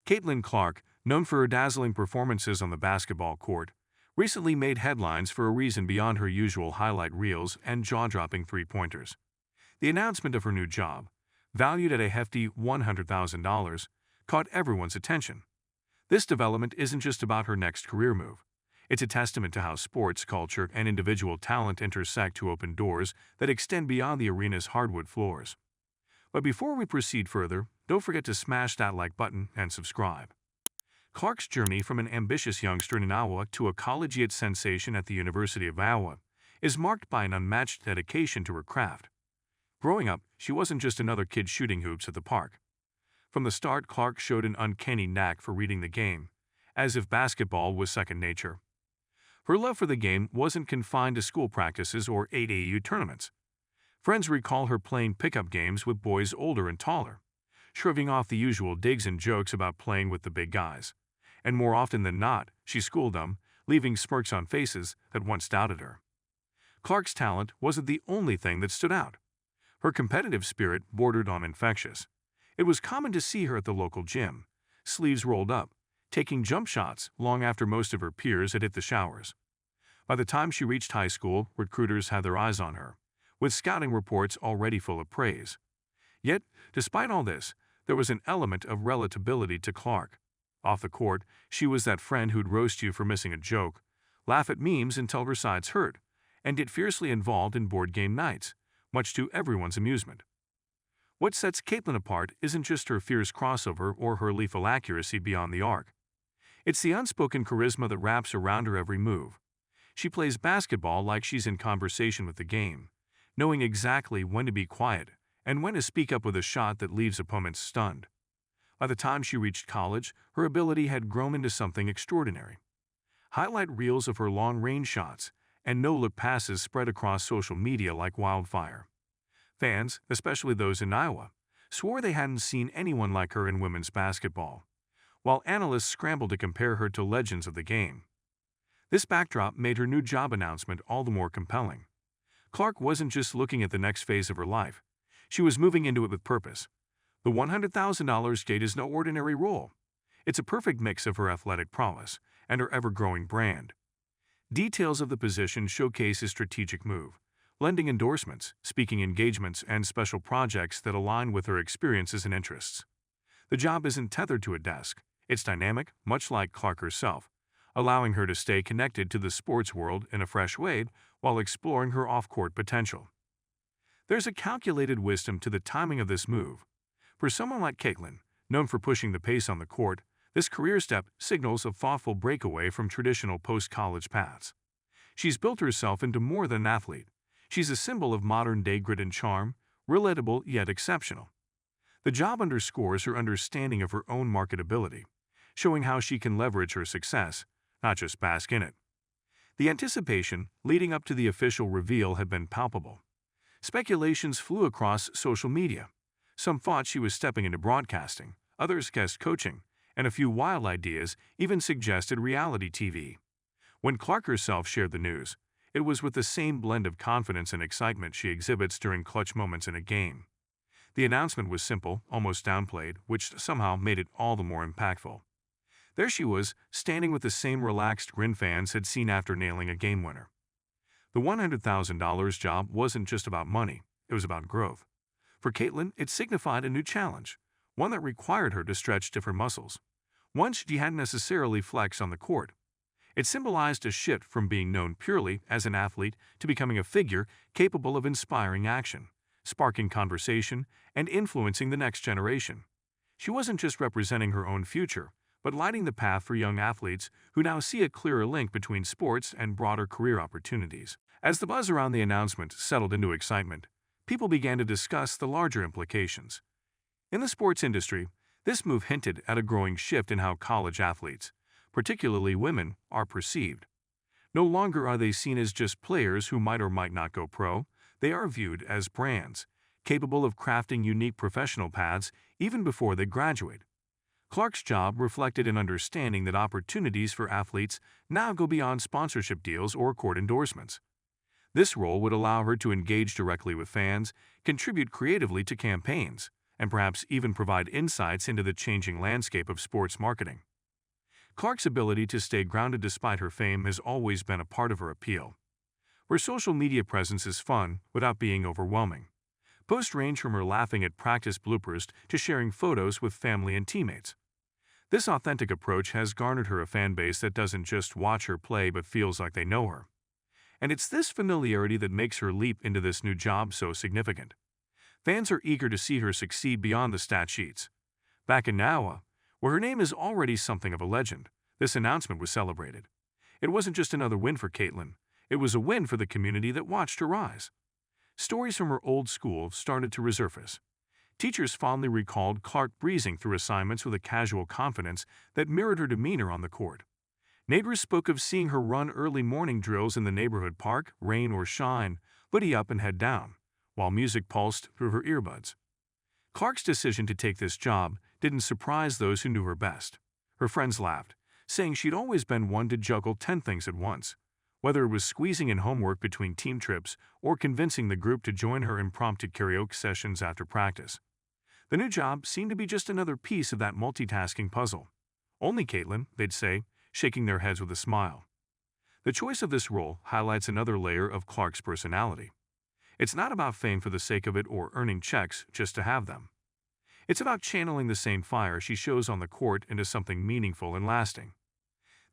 Caitlin Clark, known for her dazzling performances on the basketball court, recently made headlines for a reason beyond her usual highlight reels and jaw-dropping three-pointers. The announcement of her new job, valued at a hefty $100,000, caught everyone's attention. This development isn't just about her next career move. It's a testament to how sports, culture, and individual talent intersect to open doors that extend beyond the arena's hardwood floors. But before we proceed further, don't forget to smash that like button and subscribe. Clark's journey from an ambitious youngster in Iowa to a collegiate sensation at the University of Iowa is marked by an unmatched dedication to her craft. Growing up, she wasn't just another kid shooting hoops at the park. From the start, Clark showed an uncanny knack for reading the game, as if basketball was second nature. Her love for the game wasn't confined to school practices or 8AU tournaments. Friends recall her playing pickup games with boys older and taller, shrugging off the usual digs and jokes about playing with the big guys. And more often than not, she schooled them, leaving smirks on faces that once doubted her. Clark's talent wasn't the only thing that stood out. Her competitive spirit bordered on infectious. It was common to see her at the local gym, sleeves rolled up, taking jump shots long after most of her peers had hit the showers. By the time she reached high school, recruiters had their eyes on her, with scouting reports already full of praise. Yet, despite all this, there was an element of relatability to Clark. Off the court, she was that friend who'd roast you for missing a joke, laugh at memes until her sides hurt, and get fiercely involved in board game nights, much to everyone's amusement. What sets Caitlin apart isn't just her fierce crossover or her lethal accuracy beyond the arc. It's the unspoken charisma that wraps around her every move. She plays basketball like she's in conversation with the game, knowing exactly when to be quiet and when to speak up with a shot that leaves opponents stunned. By the time she reached college, her ability had grown into something extraordinary. Highlight reels of her long-range shots and no-look passes spread across social media like wildfire. Fans, especially those in Iowa, swore they hadn't seen anyone like her in women's basketball, while analysts scrambled to compare her to legends of the game. This backdrop made her new job announcement all the more compelling. Clark wasn't just looking at the next phase of her life. She was moving into it with purpose. The $100,000 gate is no ordinary role. It's a perfect mix of her athletic prowess and her ever-growing brand. Details of the position showcase a strategic move, lending endorsements, speaking engagements, and special projects that align with her experiences and interests. The job isn't tethered to a desk. It's dynamic, much like Clark herself, allowing her to stay connected to the sports world in a fresh way while exploring her off-court potential. There's a calculated wisdom to the timing of this move. For someone like Caitlin, known for pushing the pace on the court, this career step signals a thoughtful breakaway from traditional post-college paths. She's built herself into more than an athlete. She's a symbol of modern-day grit and charm, relatable yet exceptional. The job underscores her understanding of her own marketability, showing how she can leverage her success, not just bask in it. The anticipation leading up to the official reveal had been palpable. Speculations flew across social media. Some thought she was stepping into broadcasting, others guessed coaching, and a few wild ideas even suggested reality TV. When Clark herself shared the news, it was with the same blend of confidence and excitement she exhibits during clutch moments in a game. The announcement was simple, almost downplayed, which somehow made it all the more impactful. There she was, standing with the same relaxed grin fans had seen after nailing a game winner. The $100,000 job wasn't just about money, it was about growth. For Caitlin, it signified a new challenge, one that required her to stretch different muscles, one she hadn't necessarily flexed on the court. It symbolized a shift from being known purely as an athlete to becoming a figure capable of inspiring action, sparking conversation, and influencing the next generation. She wasn't just representing her own future, but lighting the path for young athletes who now see a clearer link between sports and broader career opportunities. As the buzz around the announcement settled into excitement, people began to discuss the larger implications. In the sports industry, this move hinted at a growing shift in how college athletes, particularly women, are perceived. No longer are they seen as just players who might or might not go pro. They are viewed as brands, capable of crafting unique professional paths even before they graduate. Clark's job reflected an understanding that opportunities for athletes now go beyond sponsorship deals or court endorsements. This role would allow her to engage directly with fans, contribute creatively to campaigns, and perhaps even provide insights into the changing landscape of sports marketing. Clark's ability to stay grounded despite her fame has always been a part of her appeal. Her social media presence is fun without being overwhelming. Posts range from her laughing at practice bloopers to sharing photos with family and teammates. This authentic approach has garnered her a fan base that doesn't just watch her play but feels like they know her. And it's this familiarity that makes her leap into this new job so significant. Fans are eager to see her succeed beyond the stat sheets. Back in Iowa, where her name is already something of a legend, this announcement was celebrated. It wasn't just another win for Caitlin, it was a win for the community that watched her rise. Stories from her old school started to resurface. Teachers fondly recalled Clark breezing through assignments with a casual confidence that mirrored her demeanor on the court. Neighbors spoke of seeing her run early morning drills in the neighborhood park, rain or shine, hoodie up and head down, while music pulsed through her earbuds. Clark's decision to take this job didn't surprise those who knew her best. Her friends laughed, saying she'd always been one to juggle 10 things at once, whether it was squeezing in homework between team trips or convincing the group to join her impromptu karaoke sessions after practice. The new job seemed to be just another piece of that multitasking puzzle. Only Caitlin, they'd say, shaking their heads with a smile. The choice of this role highlights another layer of Clark's personality. It's not about fame for the sake of it or earning checks just to have them. It's about channeling the same fire she shows on the court into something meaningful and lasting.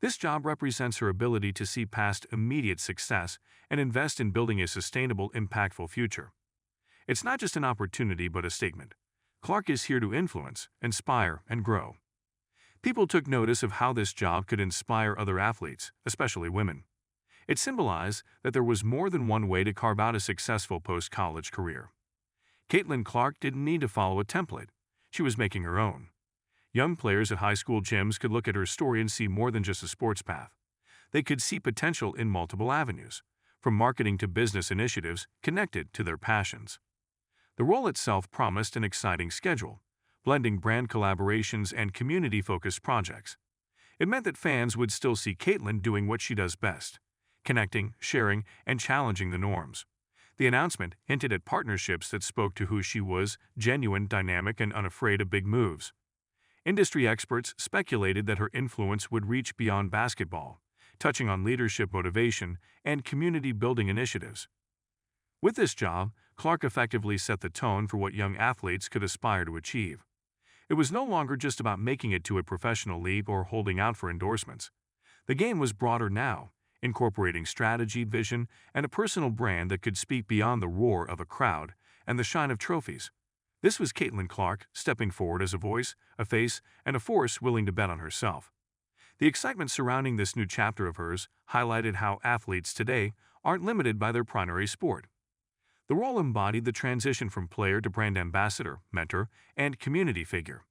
This job represents her ability to see past immediate success and invest in building a sustainable, impactful future. It's not just an opportunity but a statement. Clark is here to influence, inspire, and grow. People took notice of how this job could inspire other athletes, especially women. It symbolized that there was more than one way to carve out a successful post-college career. Caitlin Clark didn't need to follow a template. She was making her own. Young players at high school gyms could look at her story and see more than just a sports path. They could see potential in multiple avenues, from marketing to business initiatives connected to their passions. The role itself promised an exciting schedule, blending brand collaborations and community-focused projects. It meant that fans would still see Caitlin doing what she does best, connecting, sharing, and challenging the norms. The announcement hinted at partnerships that spoke to who she was, genuine, dynamic, and unafraid of big moves. Industry experts speculated that her influence would reach beyond basketball, touching on leadership motivation and community-building initiatives. With this job, Clark effectively set the tone for what young athletes could aspire to achieve. It was no longer just about making it to a professional league or holding out for endorsements. The game was broader now, incorporating strategy, vision, and a personal brand that could speak beyond the roar of a crowd and the shine of trophies. This was Caitlin Clark stepping forward as a voice, a face, and a force willing to bet on herself. The excitement surrounding this new chapter of hers highlighted how athletes today aren't limited by their primary sport. The role embodied the transition from player to brand ambassador, mentor, and community figure.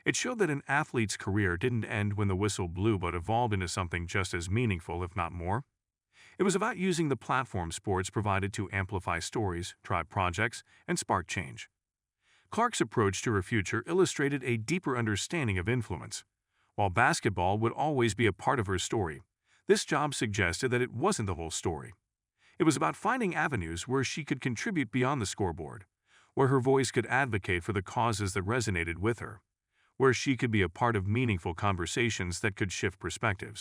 It showed that an athlete's career didn't end when the whistle blew but evolved into something just as meaningful, if not more. It was about using the platform sports provided to amplify stories, drive projects, and spark change. Clark's approach to her future illustrated a deeper understanding of influence. While basketball would always be a part of her story, this job suggested that it wasn't the whole story. It was about finding avenues where she could contribute beyond the scoreboard, where her voice could advocate for the causes that resonated with her, where she could be a part of meaningful conversations that could shift perspectives.